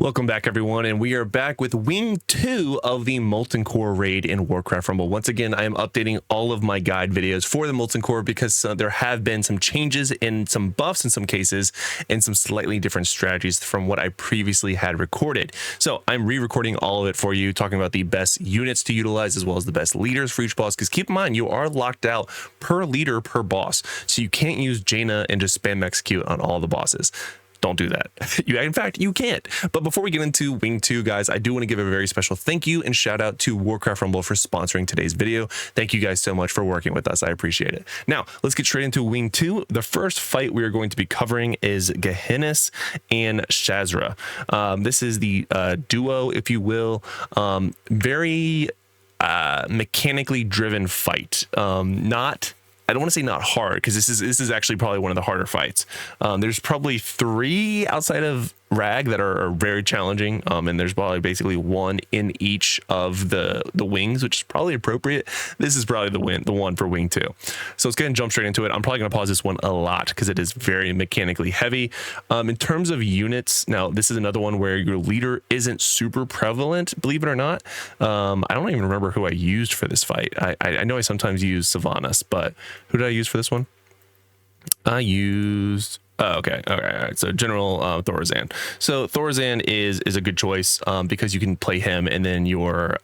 Welcome back, everyone, and we are back with Wing 2 of the Molten Core raid in Warcraft Rumble. Once again, I am updating all of my guide videos for the Molten Core because there have been some changes in some buffs in some cases and some slightly different strategies from what I previously had recorded. So I'm re-recording all of it for you, talking about the best units to utilize as well as the best leaders for each boss, because keep in mind, you are locked out per leader per boss. So you can't use Jaina and just spam execute on all the bosses. Don't do that. In fact, you can't. But before we get into Wing 2, guys, I do want to give a very special thank you and shout out to Warcraft Rumble for sponsoring today's video. Thank you guys so much for working with us. I appreciate it. Now, let's get straight into Wing 2. The first fight we are going to be covering is Gehennas and Shazzrah. This is the duo, if you will. Very mechanically driven fight. I don't want to say not hard, because this is actually probably one of the harder fights. There's probably 3 outside of Rag that are very challenging, and there's probably basically 1 in each of the wings, which is probably appropriate. This is probably the one for Wing 2. So let's go ahead and jump straight into it. I'm probably going to pause this one a lot because it is very mechanically heavy. In terms of units, now this is another one where your leader isn't super prevalent, believe it or not. I don't even remember who I used for this fight. I know I sometimes use Sylvanas, but who did I use for this one? I used... Oh, okay. All right. So General Thorazan. So Thorazan is a good choice because you can play him, and then your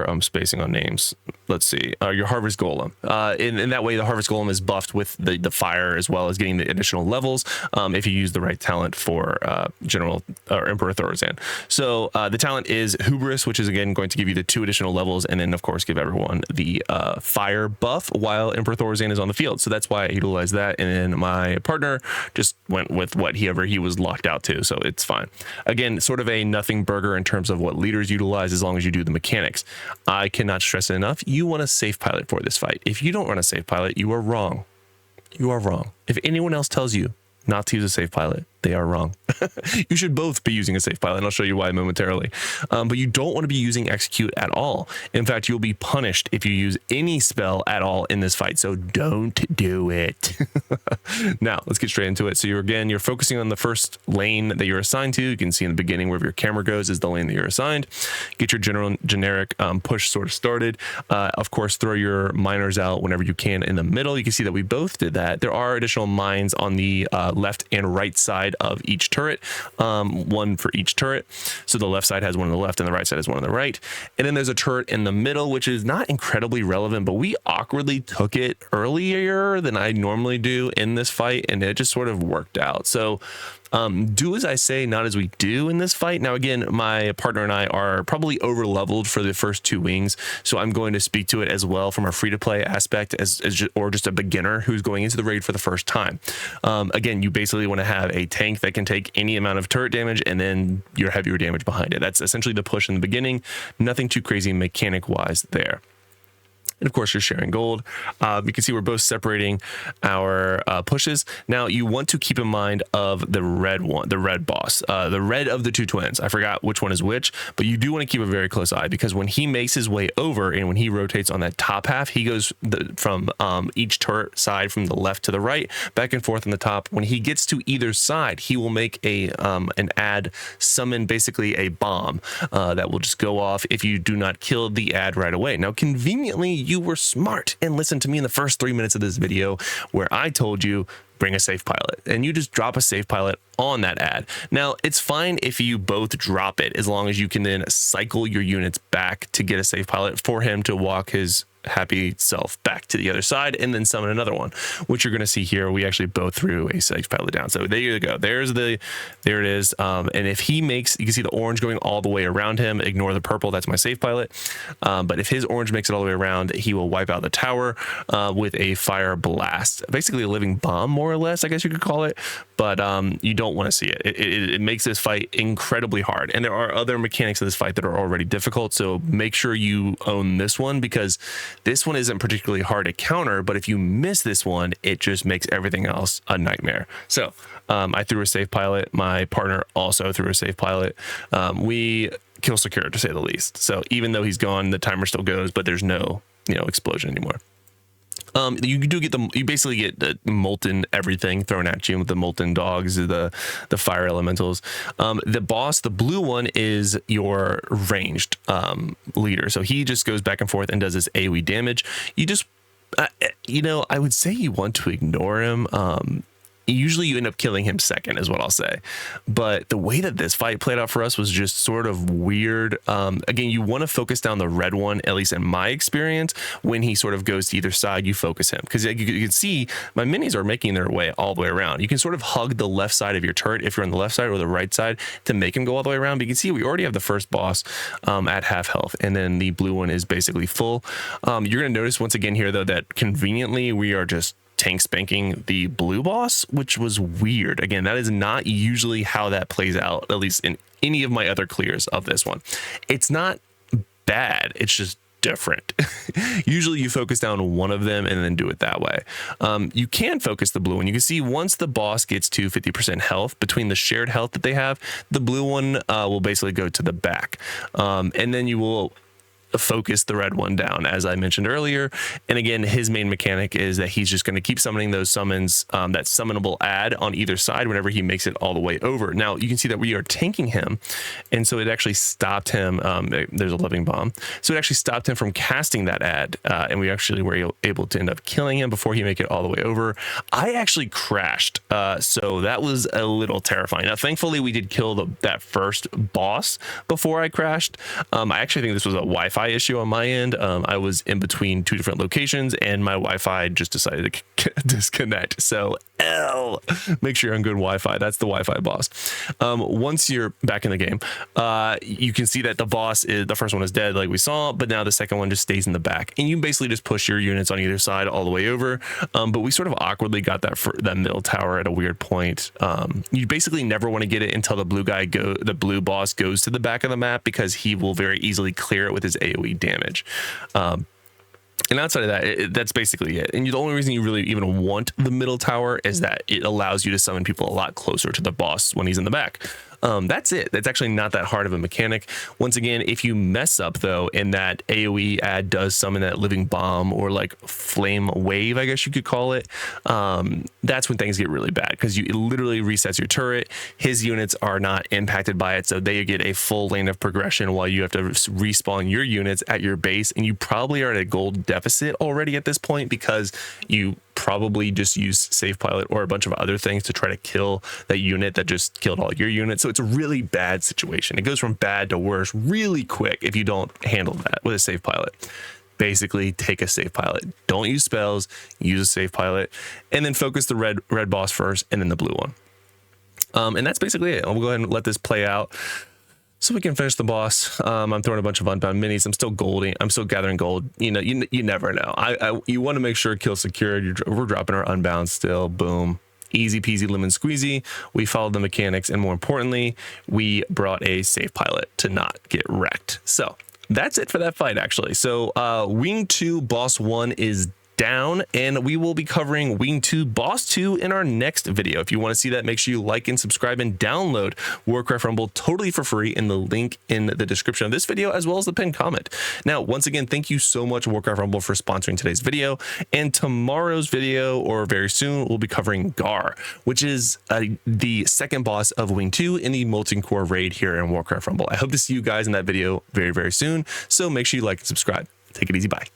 I'm spacing on names. Let's see. Your Harvest Golem. In that way, the Harvest Golem is buffed with the fire as well as getting the additional levels if you use the right talent for General or Emperor Thorazan. So the talent is Hubris, which is again going to give you the 2 additional levels, and then of course give everyone the fire buff while Emperor Thorazan is on the field. So that's why I utilized that, and then my partner just went with whatever he was locked out to. So it's fine. Again, sort of a nothing burger in terms of what leaders utilize as long as you do the mechanics. I cannot stress it enough. You want a safe pilot for this fight. If you don't run a safe pilot, you are wrong. You are wrong. If anyone else tells you not to use a safe pilot, they are wrong. You should both be using a safe pilot, and I'll show you why momentarily. But you don't want to be using execute at all. In fact, you'll be punished if you use any spell at all in this fight, so don't do it. Now, let's get straight into it. So you're focusing on the first lane that you're assigned to. You can see in the beginning wherever your camera goes is the lane that you're assigned. Get your generic push sort of started. Of course, throw your miners out whenever you can in the middle. You can see that we both did that. There are additional mines on the left and right side of each turret, 1 for each turret. So the left side has one on the left and the right side has one on the right. And then there's a turret in the middle, which is not incredibly relevant, but we awkwardly took it earlier than I normally do in this fight, and it just sort of worked out. So do as I say, not as we do in this fight. Now, again, my partner and I are probably over leveled for the first 2 wings, so I'm going to speak to it as well from a free-to-play aspect or just a beginner who's going into the raid for the first time. Again, you basically want to have a tank that can take any amount of turret damage and then your heavier damage behind it. That's essentially the push in the beginning. Nothing too crazy mechanic-wise there. And of course, you're sharing gold. You can see we're both separating our pushes. Now, you want to keep in mind of the red boss, the red of the 2 twins. I forgot which one is which, but you do want to keep a very close eye, because when he makes his way over and when he rotates on that top half, he goes from each turret side from the left to the right, back and forth on the top. When he gets to either side, he will make an ad summon, basically a bomb that will just go off if you do not kill the ad right away. Now, conveniently, you were smart and listened to me in the first 3 minutes of this video where I told you bring a safe pilot, and you just drop a safe pilot on that ad. Now, it's fine if you both drop it, as long as you can then cycle your units back to get a safe pilot for him to walk his happy self back to the other side and then summon another one, which you're going to see here. We actually both threw a safe pilot down. So there you go. There it is. And if he makes, you can see the orange going all the way around him. Ignore the purple. That's my safe pilot. But if his orange makes it all the way around, he will wipe out the tower with a fire blast, basically a living bomb, more or less, I guess you could call it. But you don't want to see it. It makes this fight incredibly hard. And there are other mechanics of this fight that are already difficult. So make sure you own this one, because this one isn't particularly hard to counter, but if you miss this one, it just makes everything else a nightmare. So I threw a safe pilot. My partner also threw a safe pilot. We kill secure, to say the least. So even though he's gone, the timer still goes, but there's no explosion anymore. You do get you basically get the molten everything thrown at you with the molten dogs, the fire elementals. The boss, the blue one, is your ranged leader. So he just goes back and forth and does this AoE damage. You just, I would say you want to ignore him. Usually you end up killing him second is what I'll say, but the way that this fight played out for us was just sort of weird. Again, you want to focus down the red one, at least in my experience. When he sort of goes to either side, you focus him, because you can see my minis are making their way all the way around. You can sort of hug the left side of your turret if you're on the left side or the right side to make him go all the way around. But you can see we already have the first boss at half health, and then the blue one is basically full. You're going to notice once again here though that conveniently we are just tank spanking the blue boss, which was weird. Again, that is not usually how that plays out, at least in any of my other clears of this one. It's not bad, it's just different. Usually you focus down one of them and then do it that way. You can focus the blue one. You can see once the boss gets to 50% health, between the shared health that they have, the blue one will basically go to the back, and then you will focus the red one down, as I mentioned earlier. And again, his main mechanic is that he's just going to keep summoning those summons, that summonable ad on either side whenever he makes it all the way over. Now you can see that we are tanking him, and so it actually stopped him. There's a living bomb, so it actually stopped him from casting that ad, and we actually were able to end up killing him before he make it all the way over. I actually crashed, so that was a little terrifying. Now thankfully we did kill that first boss before I crashed. I actually think this was a Wi-Fi issue on my end. I was in between two different locations and my Wi-Fi just decided to disconnect. So make sure you're on good Wi-Fi. That's the Wi-Fi boss. Once you're back in the game, you can see that the boss is, the first one is dead like we saw, but now the second one just stays in the back, and you basically just push your units on either side all the way over. But we sort of awkwardly got that middle tower at a weird point. You basically never want to get it until the blue boss goes to the back of the map, because he will very easily clear it with his AoE damage. And outside of that, that's basically it. And the only reason you really even want the middle tower is that it allows you to summon people a lot closer to the boss when he's in the back. That's it. That's actually not that hard of a mechanic. Once again, if you mess up though, and that AoE ad does summon that living bomb or like flame wave, I guess you could call it, that's when things get really bad, because it literally resets your turret. His units are not impacted by it, so they get a full lane of progression while you have to respawn your units at your base, and you probably are at a gold deficit already at this point, because you probably just use Save Pilot or a bunch of other things to try to kill that unit that just killed all your units. So it's a really bad situation. It goes from bad to worse really quick if you don't handle that with a Save Pilot. Basically, take a Save Pilot. Don't use spells, use a Save Pilot, and then focus the red boss first and then the blue one. And that's basically it. I'll go ahead and let this play out so we can finish the boss. I'm throwing a bunch of unbound minis. I'm still golding. I'm still gathering gold. You never know. You want to make sure kill secured. We're dropping our unbound still. Boom. Easy peasy lemon squeezy. We followed the mechanics, and more importantly, we brought a Save Pilot to not get wrecked. So that's it for that fight, actually. So Wing 2 Boss 1 is down, and we will be covering Wing 2 Boss 2 in our next video. If you want to see that, make sure you like and subscribe and download Warcraft Rumble totally for free in the link in the description of this video, as well as the pinned comment. Now, once again, thank you so much, Warcraft Rumble, for sponsoring today's video. And tomorrow's video, or very soon, we'll be covering Gar, which is the second boss of Wing 2 in the Molten Core raid here in Warcraft Rumble. I hope to see you guys in that video very, very soon. So make sure you like and subscribe. Take it easy. Bye.